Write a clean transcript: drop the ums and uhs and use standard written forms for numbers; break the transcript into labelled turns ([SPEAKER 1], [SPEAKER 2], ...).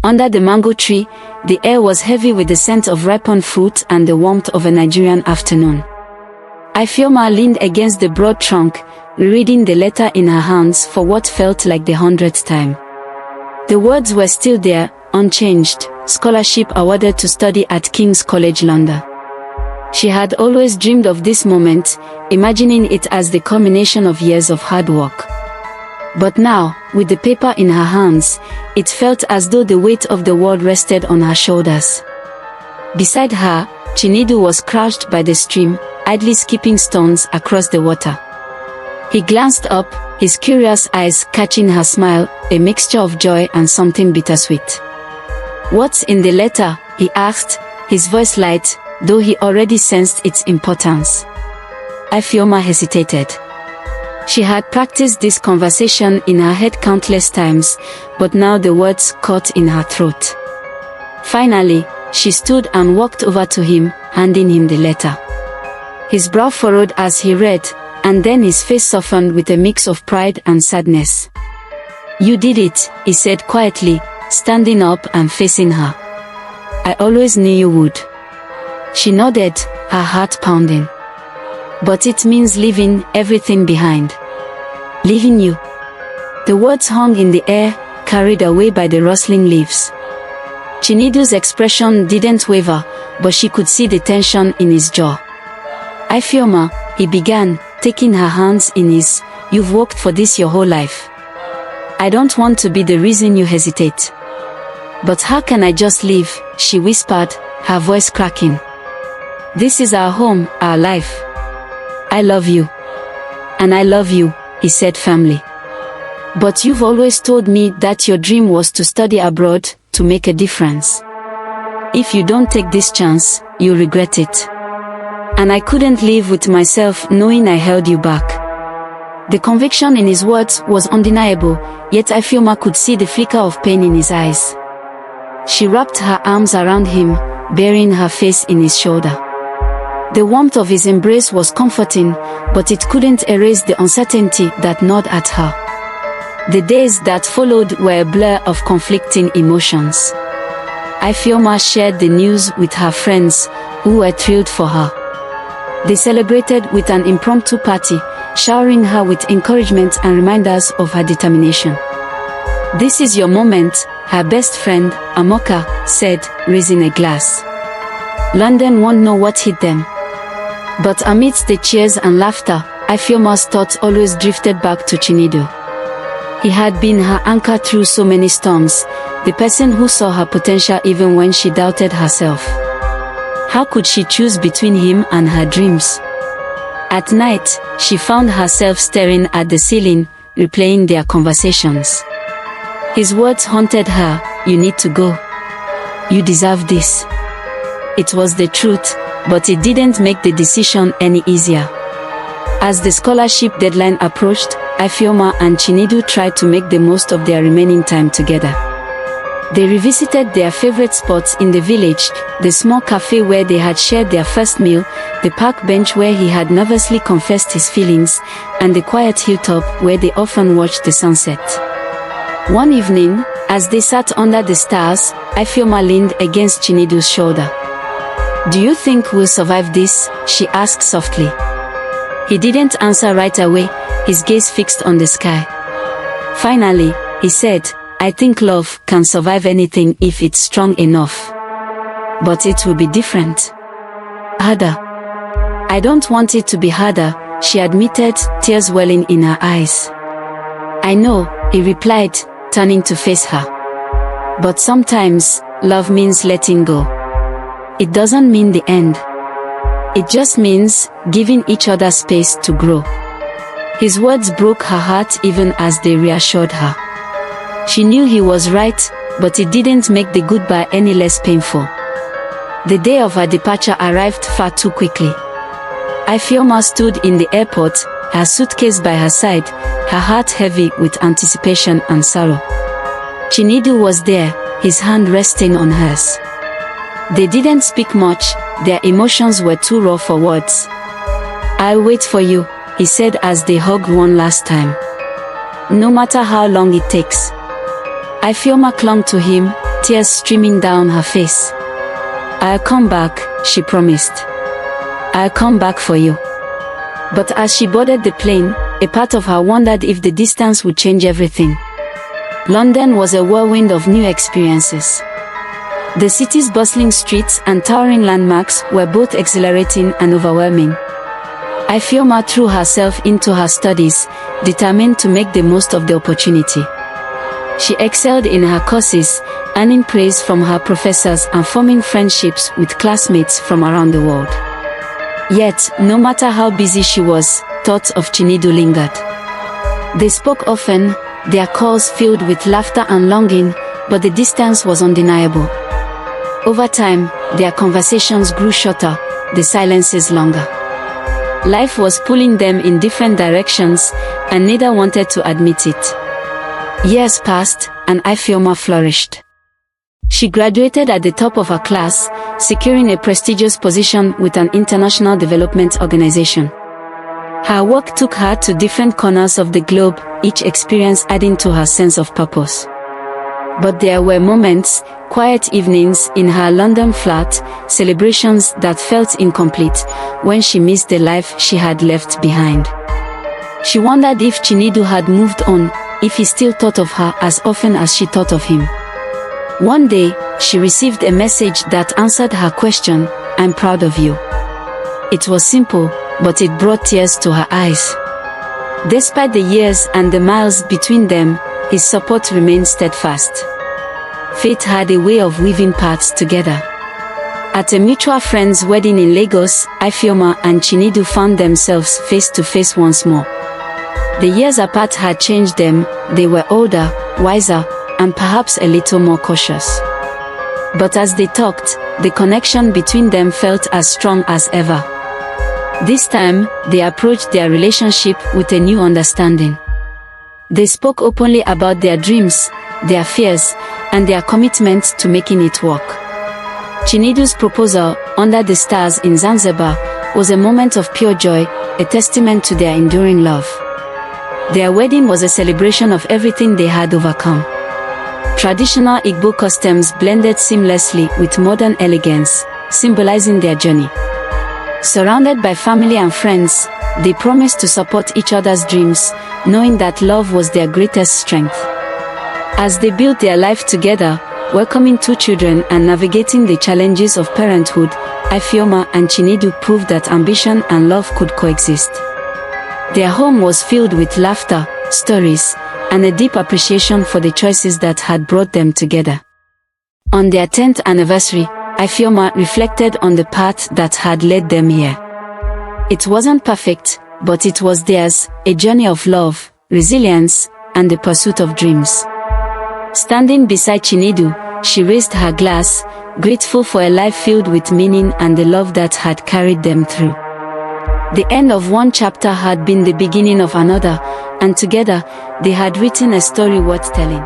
[SPEAKER 1] Under the mango tree, the air was heavy with the scent of ripened fruit and the warmth of a Nigerian afternoon. Ifeoma leaned against the broad trunk, reading the letter in her hands for what felt like the 100th time. The words were still there, unchanged: scholarship awarded to study at King's College London. She had always dreamed of this moment, imagining it as the culmination of years of hard work. But now, with the paper in her hands, it felt as though the weight of the world rested on her shoulders. Beside her, Chinedu was crouched by the stream, idly skipping stones across the water. He glanced up, his curious eyes catching her smile, a mixture of joy and something bittersweet. "What's in the letter?" he asked, his voice light, though he already sensed its importance. Ifeoma hesitated. She had practiced this conversation in her head countless times, but now the words caught in her throat. Finally, she stood and walked over to him, handing him the letter. His brow furrowed as he read, and then his face softened with a mix of pride and sadness. "You did it," he said quietly, standing up and facing her. "I always knew you would." She nodded, her heart pounding. "But it means leaving everything behind." "Leaving you?" The words hung in the air, carried away by the rustling leaves. Chinedu's expression didn't waver, but she could see the tension in his jaw. "Ifeoma," he began, taking her hands in his, "you've worked for this your whole life. I don't want to be the reason you hesitate." "But how can I just leave?" she whispered, her voice cracking. "This is our home, our life. I love you. And I love you," he said firmly. "But you've always told me that your dream was to study abroad, to make a difference. If you don't take this chance, you'll regret it. And I couldn't live with myself knowing I held you back." The conviction in his words was undeniable, yet Ifeoma could see the flicker of pain in his eyes. She wrapped her arms around him, burying her face in his shoulder. The warmth of his embrace was comforting, but it couldn't erase the uncertainty that gnawed at her. The days that followed were a blur of conflicting emotions. Ifeoma shared the news with her friends, who were thrilled for her. They celebrated with an impromptu party, showering her with encouragement and reminders of her determination. "This is your moment," her best friend, Amoka, said, raising a glass. London won't know what hit them. But amidst the cheers and laughter, Ifeoma's thoughts always drifted back to Chinedu. He had been her anchor through so many storms, the person who saw her potential even when she doubted herself. How could she choose between him and her dreams? At night, she found herself staring at the ceiling, replaying their conversations. His words haunted her: "You need to go. You deserve this." It was the truth, but it didn't make the decision any easier. As the scholarship deadline approached, Ifeoma and Chinedu tried to make the most of their remaining time together. They revisited their favorite spots in the village, the small cafe where they had shared their first meal, the park bench where he had nervously confessed his feelings, and the quiet hilltop where they often watched the sunset. One evening, as they sat under the stars, Ifeoma leaned against Chinedu's shoulder. "Do you think we'll survive this?" she asked softly. He didn't answer right away, his gaze fixed on the sky. Finally, he said, "I think love can survive anything if it's strong enough. But it will be different. Harder." "I don't want it to be harder," she admitted, tears welling in her eyes. "I know," he replied, turning to face her. "But sometimes, love means letting go. It doesn't mean the end. It just means giving each other space to grow." His words broke her heart even as they reassured her. She knew he was right, but it didn't make the goodbye any less painful. The day of her departure arrived far too quickly. Ifeoma stood in the airport, her suitcase by her side, her heart heavy with anticipation and sorrow. Chinedu was there, his hand resting on hers. They didn't speak much, their emotions were too raw for words. "I'll wait for you," he said as they hugged one last time. "No matter how long it takes." Ifeoma clung to him, tears streaming down her face. "I'll come back," she promised. "I'll come back for you." But as she boarded the plane, a part of her wondered if the distance would change everything. London was a whirlwind of new experiences. The city's bustling streets and towering landmarks were both exhilarating and overwhelming. Ifeoma threw herself into her studies, determined to make the most of the opportunity. She excelled in her courses, earning praise from her professors and forming friendships with classmates from around the world. Yet, no matter how busy she was, thoughts of Chinedu lingered. They spoke often, their calls filled with laughter and longing, but the distance was undeniable. Over time, their conversations grew shorter, the silences longer. Life was pulling them in different directions, and neither wanted to admit it. Years passed, and Ifeoma flourished. She graduated at the top of her class, securing a prestigious position with an international development organization. Her work took her to different corners of the globe, each experience adding to her sense of purpose. But there were moments, quiet evenings in her London flat, celebrations that felt incomplete, when she missed the life she had left behind. She wondered if Chinedu had moved on, if he still thought of her as often as she thought of him. One day, she received a message that answered her question, "I'm proud of you." It was simple, but it brought tears to her eyes. Despite the years and the miles between them, his support remained steadfast. Fate had a way of weaving paths together. At a mutual friend's wedding in Lagos, Ifeoma and Chinedu found themselves face to face once more. The years apart had changed them, they were older, wiser, and perhaps a little more cautious. But as they talked, the connection between them felt as strong as ever. This time, they approached their relationship with a new understanding. They spoke openly about their dreams, their fears, and their commitment to making it work. Chinedu's proposal, under the stars in Zanzibar, was a moment of pure joy, a testament to their enduring love. Their wedding was a celebration of everything they had overcome. Traditional Igbo customs blended seamlessly with modern elegance, symbolizing their journey. Surrounded by family and friends, they promised to support each other's dreams, knowing that love was their greatest strength. As they built their life together, welcoming 2 children and navigating the challenges of parenthood, Ifeoma and Chinedu proved that ambition and love could coexist. Their home was filled with laughter, stories, and a deep appreciation for the choices that had brought them together. On their 10th anniversary, Ifeoma reflected on the path that had led them here. It wasn't perfect, but it was theirs, a journey of love, resilience, and the pursuit of dreams. Standing beside Chinedu, she raised her glass, grateful for a life filled with meaning and the love that had carried them through. The end of one chapter had been the beginning of another, and together, they had written a story worth telling.